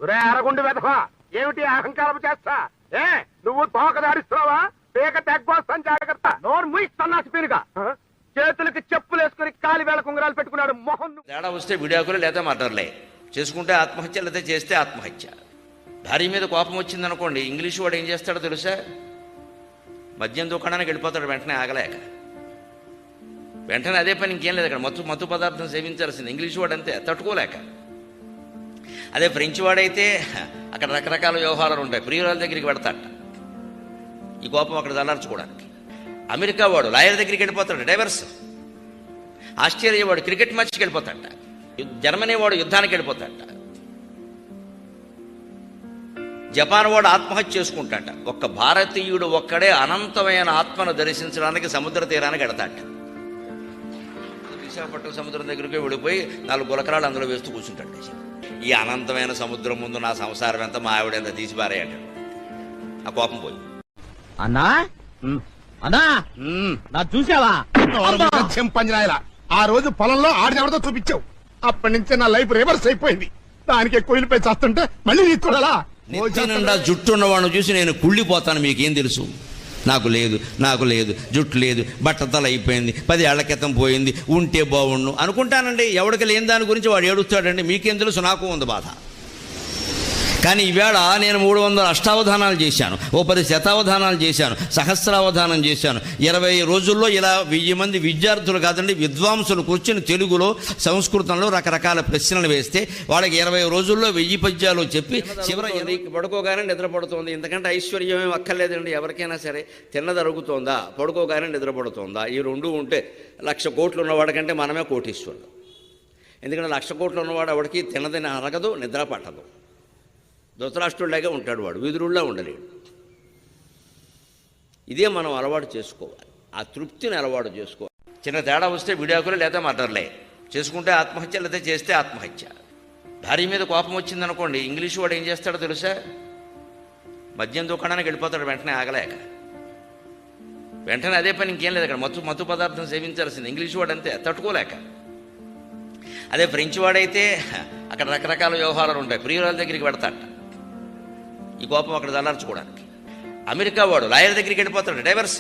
అరగుండు వెధవా, ఏమిటి అహంకారం చేస్తా? నువ్వు తోక దాడిస్తున్నావా? పేక తెగ్గొస్తాను, జాగ్రత్త. నోరు ముయి సన్నాసి పీనుగా. చేతులకి చెప్పులు వేసుకుని కాలి వేళ కుంగరాలు పెట్టుకున్నాడు మొహం. తేడా వస్తే విడాకులు లేదా మర్డర్లే. చేసుకుంటే ఆత్మహత్య, లేదా చేస్తే ఆత్మహత్య. భార్య మీద కోపం వచ్చిందనుకోండి, ఇంగ్లీష్ వాడు ఏం చేస్తాడో తెలుసా? మద్యం దుకాణానికి వెళ్ళిపోతాడు వెంటనే ఆగలేక. వెంటనే అదే పని, ఇంకేం లేదు అక్కడ. మత్తు పదార్థం సేవించాల్సింది. ఇంగ్లీష్ వాడు అంతే, తట్టుకోలేక. అదే ఫ్రెంచ్ వాడైతే అక్కడ రకరకాల వ్యవహారాలు ఉంటాయి. ప్రియురాల దగ్గరికి పెడతాట ఈ కోపం అక్కడ చల్లార్చుకోవడానికి. అమెరికా వాడు లాయర్ దగ్గరికి వెళ్ళిపోతాడు, డైవర్స్. ఆస్ట్రేలియా వాడు క్రికెట్ మ్యాచ్కి వెళ్ళిపోతాడ. జర్మనీ వాడు యుద్ధానికి వెళ్ళిపోతాడ. జపాన్ వాడు ఆత్మహత్య చేసుకుంటాట. ఒక్క భారతీయుడు ఒక్కడే అనంతమైన ఆత్మను దర్శించడానికి సముద్ర తీరానికి వెడతాట. విశాఖపట్నం సముద్రం దగ్గరికి వెళ్ళిపోయి 4 గులకరాలు అందులో వేస్తూ కూర్చుంటాడు. ఈ అనంతమైన సముద్రం ముందు నా సంసారం ఎంత, మా ఆవిడ ఎంత తీసి పారేయంటాడు. ఆ కోపం పోయి, అన్నా అన్నా నా చూసావా చెంపంజనాయలా? ఆ రోజు పొలంలో ఆడినెవరితో చూపించావు. అప్పటి నుంచి నా లైఫ్ రివర్స్ అయిపోయింది. దానికి ఎక్కువ చేస్తుంటే మళ్ళీ నీ చూడాలా? నెత్తి నిండా జుట్టు ఉన్నవాడిని చూసి నేను కుళ్ళిపోతాను. మీకేం తెలుసు? నాకు లేదు, జుట్టు లేదు, బట్టతల అయిపోయింది, 10 ఏళ్ల క్రితం పోయింది, ఉంటే బాగుండు అనుకుంటానండి. ఎవరికి లేని దాని గురించి వాడు ఏడుస్తాడండి. మీకేం తెలుసు? నాకు ఉంది బాధ. కానీ ఈవేళ నేను 300 అష్టావధానాలు చేశాను, 10 శతావధానాలు చేశాను, సహస్రావధానం చేశాను. 20 రోజుల్లో ఇలా 1000 మంది విద్యార్థులు కాదండి, విద్వాంసులు కూర్చొని తెలుగులో, సంస్కృతంలో రకరకాల ప్రశ్నలు వేస్తే వాళ్ళకి 20 రోజుల్లో 1000 పద్యాలు చెప్పి చివరి పడుకోగానే నిద్రపడుతోంది. ఇంతకంటే ఐశ్వర్యం ఏమి అక్కర్లేదండి ఎవరికైనా సరే. తిన్నది అరుగుతోందా, పడుకోగానే నిద్రపడుతోందా, ఈ 2 ఉంటే 1,00,000 కోట్లు ఉన్నవాడికంటే మనమే కోటీశ్వరుడు. ఎందుకంటే 1,00,000 కోట్లు ఉన్నవాడు ఎవరికి తిన్నదని అరగదు, నిద్ర పట్టదు. ధృతరాష్ట్రుడిలాగే ఉంటాడు వాడు, విదురుల్లా ఉండలేడు. ఇదే మనం అలవాటు చేసుకోవాలి, ఆ తృప్తిని అలవాటు చేసుకోవాలి. చిన్న తేడా వస్తే విడాకులు లేదా మర్డర్లే. చేసుకుంటే ఆత్మహత్య, లేదా చేస్తే ఆత్మహత్య. భార్య మీద కోపం వచ్చిందనుకోండి, ఇంగ్లీష్ వాడు ఏం చేస్తాడో తెలుసా? మద్యం దుకాణానికి వెళ్ళిపోతాడు వెంటనే ఆగలేక. వెంటనే అదే పని, ఇంకేం లేదు అక్కడ. మత్తు పదార్థం సేవించాల్సింది. ఇంగ్లీష్ వాడు అంతే, తట్టుకోలేక. అదే ఫ్రెంచ్ వాడైతే అక్కడ రకరకాల వ్యవహారాలు ఉంటాయి. ప్రియురాల దగ్గరికి పెడతాట ఈ కోపం అక్కడ చల్లార్చుకోవడానికి. అమెరికా వాడు లాయర్ దగ్గరికి వెళ్ళిపోతాడు, డైవర్స్.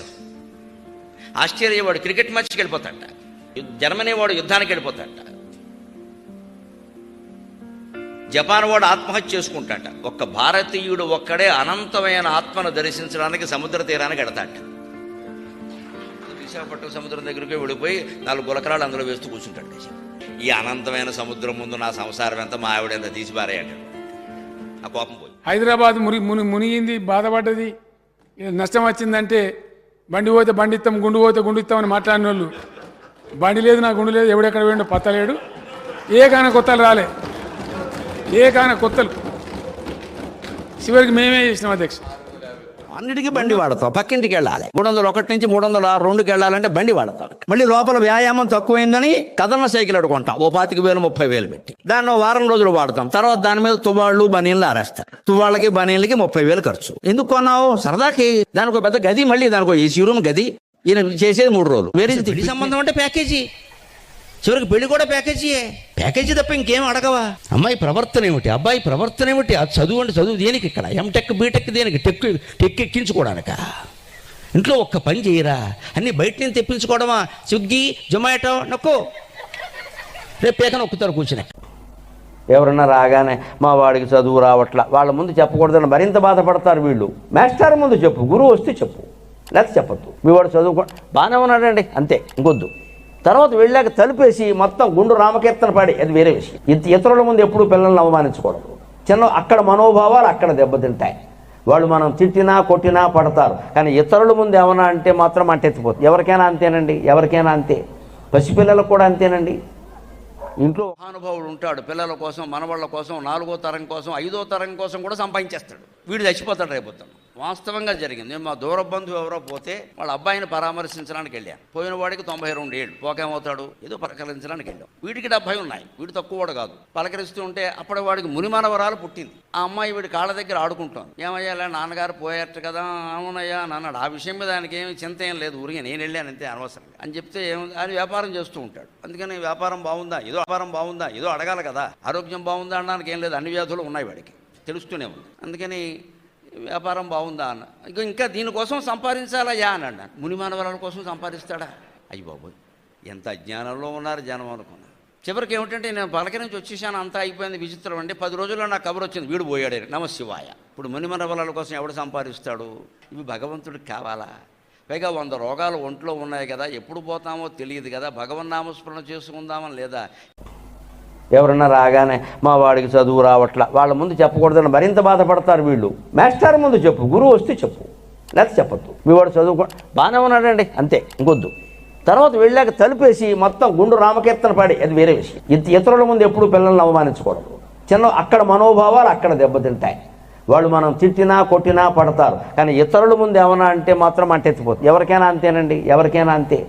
ఆస్ట్రేలియా వాడు క్రికెట్ మ్యాచ్కి వెళ్ళిపోతాడ. జర్మనీ వాడు యుద్ధానికి వెళ్ళిపోతాడ. జపాన్ వాడు ఆత్మహత్య చేసుకుంటాట. ఒక్క భారతీయుడు ఒక్కడే అనంతమైన ఆత్మను దర్శించడానికి సముద్ర తీరానికి వెడతాట. విశాఖపట్నం సముద్రం దగ్గరికి వెళ్ళిపోయి 4 గులకరాలు అందులో వేస్తూ కూర్చుంటాడు. ఈ అనంతమైన సముద్రం ముందు నా సంసారం ఎంత, మా ఆవిడ ఎంత తీసి పారేయంటాడు. ఆ కోపం పోయి. హైదరాబాద్ మునిగింది, బాధపడ్డది, నష్టం వచ్చిందంటే బండి పోతే బండిస్తాం, గుండు పోతే గుండు ఇస్తామని మాట్లాడిన వాళ్ళు, బండి లేదు, నా గుండు లేదు, ఎవడెక్కడ పోయిండో పత్తలేడు. ఏకాన కొత్తలు రాలే, ఏకాన కొత్తలు చివరికి మేమే చేసినాం అధ్యక్ష. అన్నిటికీ బండి వాడతాం. పక్కింటికి వెళ్ళాలి, 301 నుంచి 302కి వెళ్ళాలంటే బండి వాడతాం. మళ్ళీ లోపల వ్యాయామం తక్కువైందని కదన సైకిల్ అడుకుంటాం, 25,000 30,000 పెట్టి. దాన్ని వారం రోజులు వాడతాం. తర్వాత దాని మీద తువ్వాళ్ళు బనీళ్ళు ఆరేస్తారు. తువ్వాళ్ళకి బనీళ్ళకి 30,000 ఖర్చు. ఎందుకు కొన్నావు? సరదాకి. దానికి పెద్ద గది, మళ్ళీ దానికి ఏసీ రూమ్ గది. ఈయన చేసేది 3 రోజులు. వేరే పెళ్లి సంబంధం అంటే ప్యాకేజీ, చివరికి పెళ్లి కూడా ప్యాకేజీ తప్ప ఇంకేం అడగవా? అమ్మాయి ప్రవర్తన ఏమిటి, అబ్బాయి ప్రవర్తన ఏమిటి, అది చదువు అంటే చదువు దేనికి? ఇక్కడ ఎంటెక్ బీటెక్ దేనికి? టెక్ ఎక్కించుకోవడానిక? ఇంట్లో ఒక్క పని చేయరా? అన్నీ బయట నుంచి తెప్పించుకోవడమా? స్విగ్గీ జొమాటో నొక్కో, రేపు పేక నొక్కుతారు కూర్చుని. ఎవరన్నా రాగానే మా వాడికి చదువు రావట్లా, వాళ్ళ ముందు చెప్పకూడదని మరింత బాధపడతారు వీళ్ళు. మాస్టర్ ముందు చెప్పు, గురువు వస్తే చెప్పు, లేకపోతే చెప్పద్దు. మీ వాడు చదువుకో బాగానే ఉన్నాడండి అంతే, ఇంకొద్దు. తర్వాత వెళ్ళాక తలుపేసి మొత్తం గుండు రామకీర్తన పాడి, అది వేరే విషయం. ఇతరుల ముందు ఎప్పుడు పిల్లల్ని అవమానించకూడదు. అక్కడ మనోభావాలు అక్కడ దెబ్బతింటాయి. వాళ్ళు మనం తిట్టినా కొట్టినా పడతారు, కానీ ఇతరుల ముందు ఏమన్నా అంటే మాత్రం అంటెత్తిపోతుంది. ఎవరికైనా అంతేనండి, ఎవరికైనా అంతే. పసిపిల్లలకు కూడా అంతేనండి. ఇంట్లో మహానుభావుడు ఉంటాడు, పిల్లల కోసం, మనవాళ్ళ కోసం, 4వ తరం కోసం, 5వ తరం కోసం కూడా సంపాదించేస్తాడు. వీడు చచ్చిపోతాడు రేపుతాడు. వాస్తవంగా జరిగింది. మా దూర బంధువు ఎవరో పోతే వాళ్ళ అబ్బాయిని పరామర్శించడానికి వెళ్ళాను. పోయిన వాడికి 92 ఏళ్ళు. పోకేమవుతాడు? ఏదో పలకరించడానికి వెళ్ళాం. వీడికి 70 ఉన్నాయి. వీడు తక్కువ వాడు కాదు. పలకరిస్తూ ఉంటే అప్పటి వాడికి మునిమానవరాలు పుట్టింది. ఆ అమ్మాయి వీడి కాళ్ళ దగ్గర ఆడుకుంటాం. ఏమయ్యాలా, నాన్నగారు పోయారట కదా. అవునయ్యా అన్నాడు. ఆ విషయం మీద దానికి ఏమి చింత ఏం లేదు, ఊరిగా నేను వెళ్ళానంతే అనవసరంగా అని చెప్తే ఆయన వ్యాపారం చేస్తూ ఉంటాడు. అందుకని వ్యాపారం బాగుందా, ఏదో వ్యాపారం బాగుందా, ఏదో అడగాలి కదా. ఆరోగ్యం బాగుందా అనడానికి ఏం లేదు, అన్ని వ్యాధులు ఉన్నాయి వాడికి. తెలుస్తూనే ఉంది. అందుకని వ్యాపారం బాగుందా అన్న, ఇంకా దీనికోసం సంపాదించాలయ్యా అని అన్నాను. మునిమానవరాల కోసం సంపాదిస్తాడా? అయ్యి బాబోయ్, ఎంత అజ్ఞానంలో ఉన్నారు జనం అనుకున్నా. చివరికి ఏమిటంటే నేను పలక నుంచి వచ్చేసాను, అంతా అయిపోయింది. విచిత్రం అంటే 10 రోజుల్లో నాకు కబురు వచ్చింది, వీడు పోయాడు. నమశివాయ. ఇప్పుడు మునిమానవరాల కోసం ఎవడు సంపాదిస్తాడు? ఇవి భగవంతుడికి కావాలా? పైగా 100 రోగాలు ఒంట్లో ఉన్నాయి కదా, ఎప్పుడు పోతామో తెలియదు కదా, భగవన్నామస్మరణ చేసుకుందామని లేదా? ఎవరన్నా రాగానే మా వాడికి చదువు రావట్లా, వాళ్ళ ముందు చెప్పకూడదని మరింత బాధపడతారు వీళ్ళు. మాస్టర్ ముందు చెప్పు, గురువు వస్తే చెప్పు, లేకపోతే చెప్పొద్దు. మీ వాడు చదువుకో బాగానే ఉన్నాడండి అంతే, ఇంకొద్దు. తర్వాత వెళ్ళాక తలుపేసి మొత్తం గుండు రామకీర్తన పాడి, అది వేరే విషయం. ఇతరుల ముందు ఎప్పుడు పిల్లల్ని అవమానించకూడదు. అక్కడ మనోభావాలు అక్కడ దెబ్బతింటాయి. వాళ్ళు మనం తిట్టినా కొట్టినా పడతారు, కానీ ఇతరుల ముందు ఏమన్నా అంటే మాత్రం అంటెత్తిపోతుంది. ఎవరికైనా అంతేనండి, ఎవరికైనా అంతే.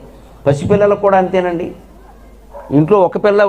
పసిపిల్లలకు కూడా అంతేనండి. ఇంట్లో ఒక పిల్ల